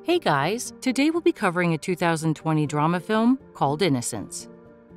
Hey guys, today we'll be covering a 2020 drama film called Innocence.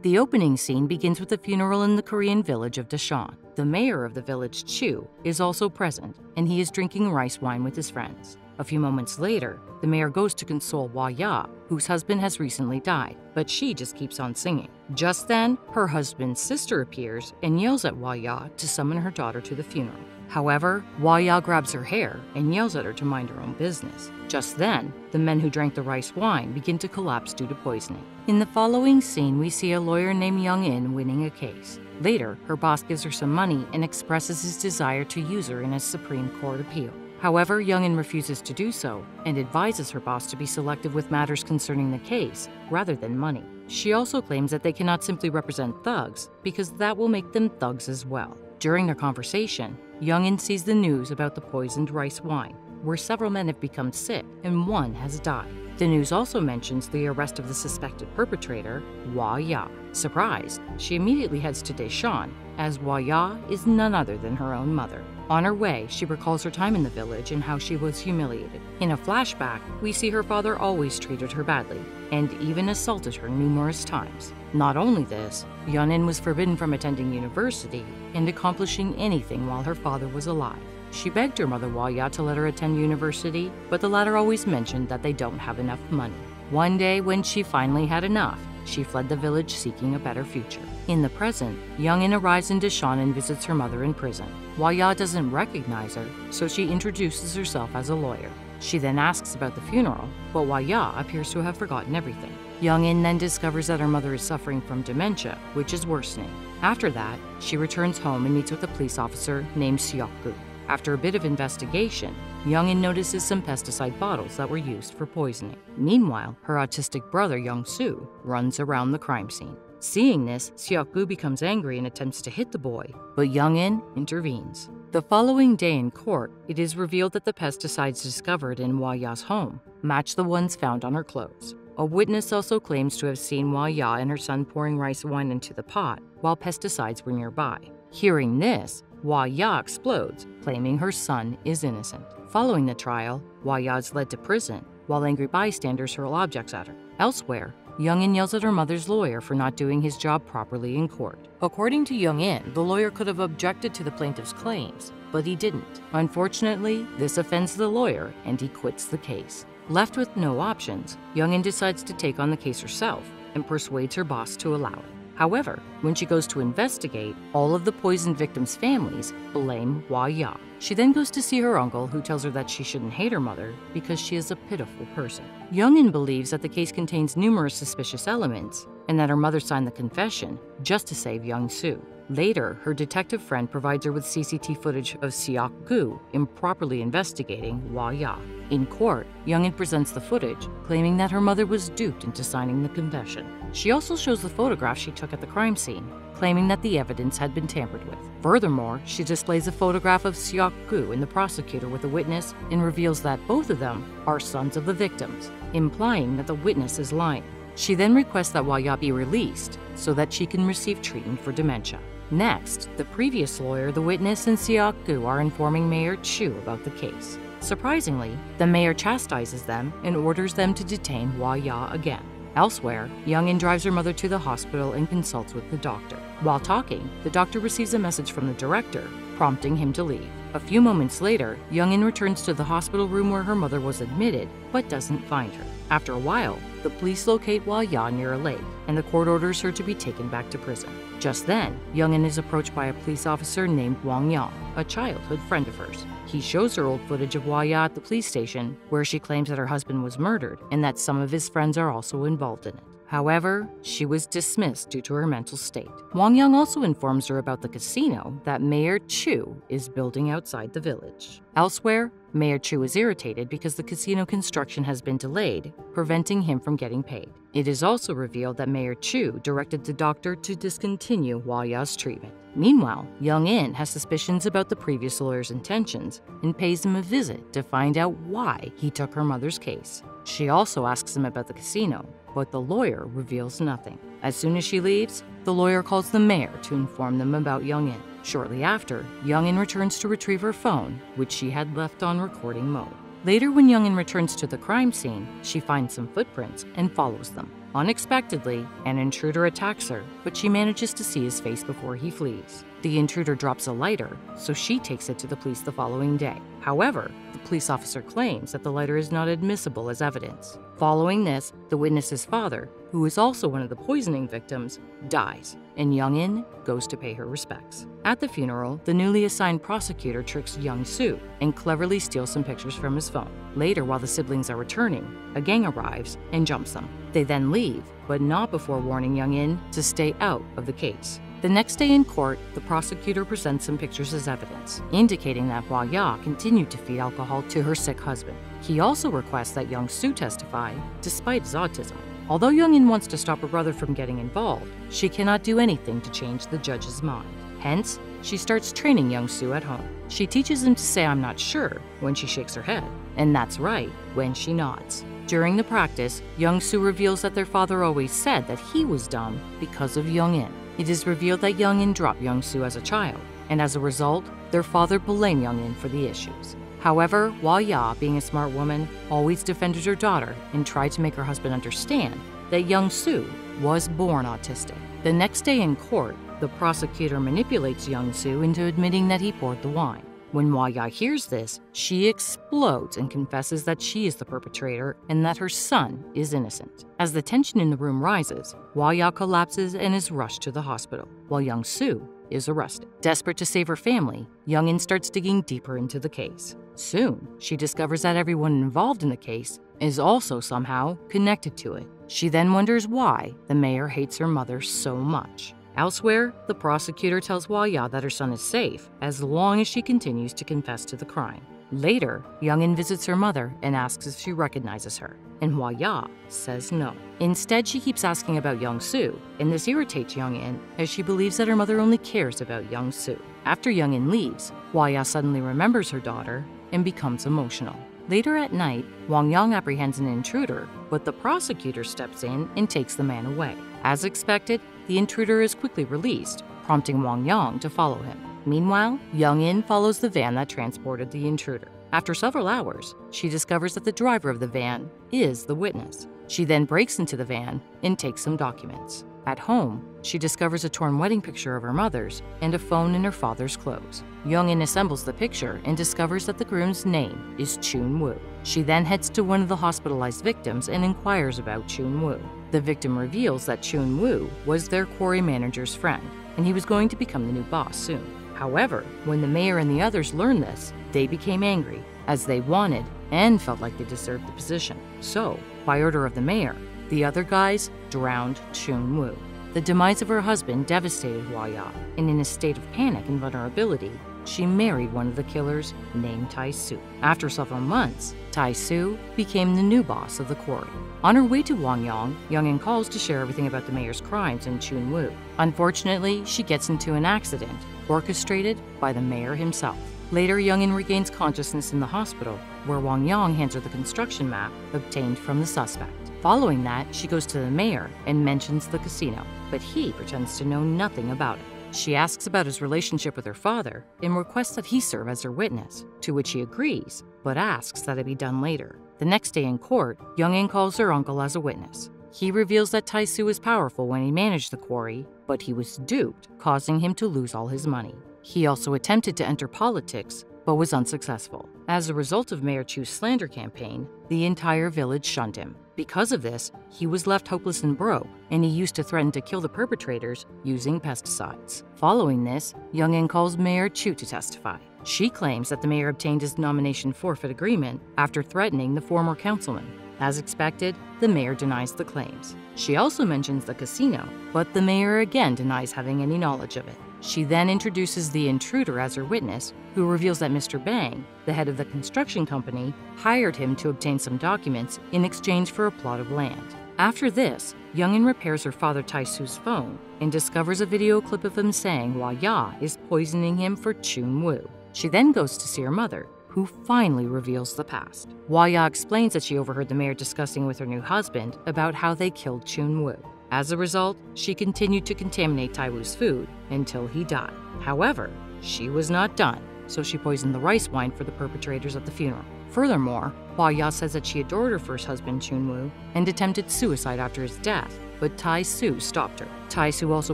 The opening scene begins with a funeral in the Korean village of Daejeon. The mayor of the village, Chu, is also present, and he is drinking rice wine with his friends. A few moments later, the mayor goes to console Hwa-ya, whose husband has recently died, but she just keeps on singing. Just then, her husband's sister appears and yells at Hwa-ya to summon her daughter to the funeral. However, Hwa-ya grabs her hair and yells at her to mind her own business. Just then, the men who drank the rice wine begin to collapse due to poisoning. In the following scene, we see a lawyer named Young-in winning a case. Later, her boss gives her some money and expresses his desire to use her in a Supreme Court appeal. However, Young-in refuses to do so and advises her boss to be selective with matters concerning the case rather than money. She also claims that they cannot simply represent thugs because that will make them thugs as well. During their conversation, Young-in sees the news about the poisoned rice wine, where several men have become sick and one has died. The news also mentions the arrest of the suspected perpetrator, Hwa-ya. Surprised, she immediately heads to Daejeon, as Hwa-ya is none other than her own mother. On her way, she recalls her time in the village and how she was humiliated. In a flashback, we see her father always treated her badly, and even assaulted her numerous times. Not only this, Young-in was forbidden from attending university and accomplishing anything while her father was alive. She begged her mother Hwa-ya to let her attend university, but the latter always mentioned that they don't have enough money. One day, when she finally had enough, she fled the village seeking a better future. In the present, Young-in arrives in Daejeon and visits her mother in prison. Hwa-ya doesn't recognize her, so she introduces herself as a lawyer. She then asks about the funeral, but Hwa-ya appears to have forgotten everything. Young-in then discovers that her mother is suffering from dementia, which is worsening. After that, she returns home and meets with a police officer named Seok-gu. After a bit of investigation, Young-in notices some pesticide bottles that were used for poisoning. Meanwhile, her autistic brother Young-soo runs around the crime scene. Seeing this, Seok-gu becomes angry and attempts to hit the boy, but Young-in intervenes. The following day in court, it is revealed that the pesticides discovered in Hwa-ya's home match the ones found on her clothes. A witness also claims to have seen Hwa-ya and her son pouring rice wine into the pot while pesticides were nearby. Hearing this, Hwa-ya explodes, claiming her son is innocent. Following the trial, Hwa-ya is led to prison, while angry bystanders hurl objects at her. Elsewhere, Young-in yells at her mother's lawyer for not doing his job properly in court. According to Young-in, the lawyer could have objected to the plaintiff's claims, but he didn't. Unfortunately, this offends the lawyer and he quits the case. Left with no options, Young-in decides to take on the case herself and persuades her boss to allow it. However, when she goes to investigate, all of the poisoned victims' families blame Hwa-ya. She then goes to see her uncle, who tells her that she shouldn't hate her mother because she is a pitiful person. Young-in believes that the case contains numerous suspicious elements and that her mother signed the confession just to save Young-soo. Later, her detective friend provides her with CCTV footage of Seok-gu improperly investigating Hwa-ya. In court, Young-in presents the footage, claiming that her mother was duped into signing the confession. She also shows the photograph she took at the crime scene, claiming that the evidence had been tampered with. Furthermore, she displays a photograph of Seok-gu and the prosecutor with a witness and reveals that both of them are sons of the victims, implying that the witness is lying. She then requests that Hwa-ya be released so that she can receive treatment for dementia. Next, the previous lawyer, the witness, and Seok-gu are informing Mayor Chu about the case. Surprisingly, the mayor chastises them and orders them to detain Hwa-ya again. Elsewhere, Young-in drives her mother to the hospital and consults with the doctor. While talking, the doctor receives a message from the director, prompting him to leave. A few moments later, Young-in returns to the hospital room where her mother was admitted, but doesn't find her. After a while, the police locate Hwa-ya near a lake, and the court orders her to be taken back to prison. Just then, Young-in is approached by a police officer named Wang Yang, a childhood friend of hers. He shows her old footage of Hwa-ya at the police station, where she claims that her husband was murdered and that some of his friends are also involved in it. However, she was dismissed due to her mental state. Wang Yang also informs her about the casino that Mayor Chu is building outside the village. Elsewhere, Mayor Chu is irritated because the casino construction has been delayed, preventing him from getting paid. It is also revealed that Mayor Chu directed the doctor to discontinue Hwa-ya's treatment. Meanwhile, Young-in has suspicions about the previous lawyer's intentions and pays him a visit to find out why he took her mother's case. She also asks him about the casino, but the lawyer reveals nothing. As soon as she leaves, the lawyer calls the mayor to inform them about Young-in. Shortly after, Young-in returns to retrieve her phone, which she had left on recording mode. Later, when Young-in returns to the crime scene, she finds some footprints and follows them. Unexpectedly, an intruder attacks her, but she manages to see his face before he flees. The intruder drops a lighter, so she takes it to the police the following day. However, the police officer claims that the lighter is not admissible as evidence. Following this, the witness's father, who is also one of the poisoning victims, dies, and Young-in goes to pay her respects. At the funeral, the newly assigned prosecutor tricks Young-soo and cleverly steals some pictures from his phone. Later, while the siblings are returning, a gang arrives and jumps them. They then leave, but not before warning Young-in to stay out of the case. The next day in court, the prosecutor presents some pictures as evidence, indicating that Hwa-ya continued to feed alcohol to her sick husband. He also requests that Young-soo testify, despite his autism. Although Young-in wants to stop her brother from getting involved, she cannot do anything to change the judge's mind. Hence, she starts training Young-soo at home. She teaches him to say "I'm not sure" when she shakes her head, and "that's right" when she nods. During the practice, Young-soo reveals that their father always said that he was dumb because of Young-in. It is revealed that Young-in dropped Young-soo as a child, and as a result, their father blamed Young-in for the issues. However, Hwa-ya, being a smart woman, always defended her daughter and tried to make her husband understand that Young-soo was born autistic. The next day in court, the prosecutor manipulates Young-soo into admitting that he poured the wine. When Hwa-ya hears this, she explodes and confesses that she is the perpetrator and that her son is innocent. As the tension in the room rises, Hwa-ya collapses and is rushed to the hospital, while Young-soo is arrested. Desperate to save her family, Young-in starts digging deeper into the case. Soon, she discovers that everyone involved in the case is also somehow connected to it. She then wonders why the mayor hates her mother so much. Elsewhere, the prosecutor tells Hwa-ya that her son is safe as long as she continues to confess to the crime. Later, Young-in visits her mother and asks if she recognizes her, and Hwa-ya says no. Instead, she keeps asking about Young-soo, and this irritates Young-in as she believes that her mother only cares about Young-soo. After Young-in leaves, Hwa-ya suddenly remembers her daughter and becomes emotional. Later at night, Wang-yang apprehends an intruder, but the prosecutor steps in and takes the man away. As expected, the intruder is quickly released, prompting Wang-yang to follow him. Meanwhile, Young-in follows the van that transported the intruder. After several hours, she discovers that the driver of the van is the witness. She then breaks into the van and takes some documents. At home, she discovers a torn wedding picture of her mother's and a phone in her father's clothes. Young-in assembles the picture and discovers that the groom's name is Chun-woo. She then heads to one of the hospitalized victims and inquires about Chun-woo. The victim reveals that Chun-woo was their quarry manager's friend, and he was going to become the new boss soon. However, when the mayor and the others learned this, they became angry, as they wanted and felt like they deserved the position. So, by order of the mayor, the other guys drowned Chun-woo. The demise of her husband devastated Hwa-ya, and in a state of panic and vulnerability, she married one of the killers named Tai-soo. After several months, Tai-soo became the new boss of the quarry. On her way to Wang-yang, Young-in calls to share everything about the mayor's crimes and Chun-woo. Unfortunately, she gets into an accident, orchestrated by the mayor himself. Later, Young-in regains consciousness in the hospital, where Wang-yang hands her the construction map obtained from the suspect. Following that, she goes to the mayor and mentions the casino, but he pretends to know nothing about it. She asks about his relationship with her father and requests that he serve as her witness, to which he agrees, but asks that it be done later. The next day in court, Young-in calls her uncle as a witness. He reveals that Tai-soo was powerful when he managed the quarry, but he was duped, causing him to lose all his money. He also attempted to enter politics, but was unsuccessful. As a result of Mayor Chu's slander campaign, the entire village shunned him. Because of this, he was left hopeless and broke, and he used to threaten to kill the perpetrators using pesticides. Following this, Young-in calls Mayor Chu to testify. She claims that the mayor obtained his nomination forfeit agreement after threatening the former councilman. As expected, the mayor denies the claims. She also mentions the casino, but the mayor again denies having any knowledge of it. She then introduces the intruder as her witness, who reveals that Mr. Bang, the head of the construction company, hired him to obtain some documents in exchange for a plot of land. After this, Young-in repairs her father Tai-soo's phone and discovers a video clip of him saying Hwa-ya is poisoning him for Chun-woo. She then goes to see her mother, who finally reveals the past. Hwa-ya explains that she overheard the mayor discussing with her new husband about how they killed Chun-woo. As a result, she continued to contaminate Tai-woo's food until he died. However, she was not done, so she poisoned the rice wine for the perpetrators at the funeral. Furthermore, Hwa-ya says that she adored her first husband, Chun-woo, and attempted suicide after his death, but Tai-soo stopped her. Tai-soo also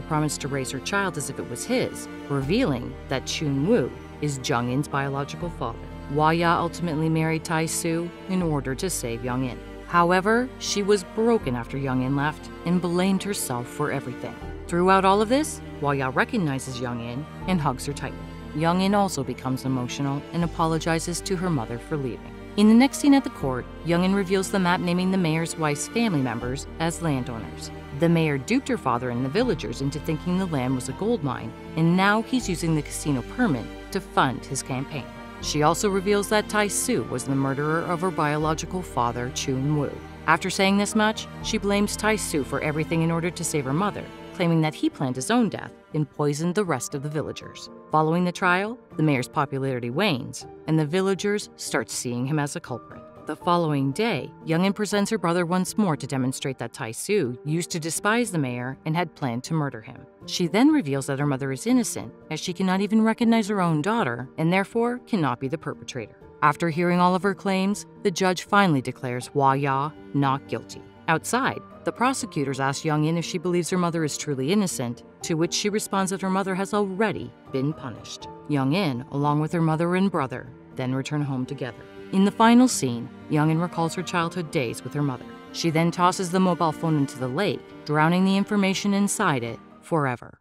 promised to raise her child as if it was his, revealing that Chun-woo is Jung-in's biological father. Hwa-ya ultimately married Tai-soo in order to save Young-in. However, she was broken after Young-in left and blamed herself for everything. Throughout all of this, Hwa-ya recognizes Young-in and hugs her tightly. Young-in also becomes emotional and apologizes to her mother for leaving. In the next scene at the court, Young-in reveals the map naming the mayor's wife's family members as landowners. The mayor duped her father and the villagers into thinking the land was a gold mine, and now he's using the casino permit to fund his campaign. She also reveals that Tai-soo was the murderer of her biological father, Chun-woo. After saying this much, she blames Tai-soo for everything in order to save her mother, claiming that he planned his own death and poisoned the rest of the villagers. Following the trial, the mayor's popularity wanes, and the villagers start seeing him as a culprit. The following day, Young-in presents her brother once more to demonstrate that Tai-soo used to despise the mayor and had planned to murder him. She then reveals that her mother is innocent, as she cannot even recognize her own daughter and therefore cannot be the perpetrator. After hearing all of her claims, the judge finally declares Hwa-ya not guilty. Outside, the prosecutors ask Young-in if she believes her mother is truly innocent, to which she responds that her mother has already been punished. Young-in, along with her mother and brother, then return home together. In the final scene, Young-in recalls her childhood days with her mother. She then tosses the mobile phone into the lake, drowning the information inside it forever.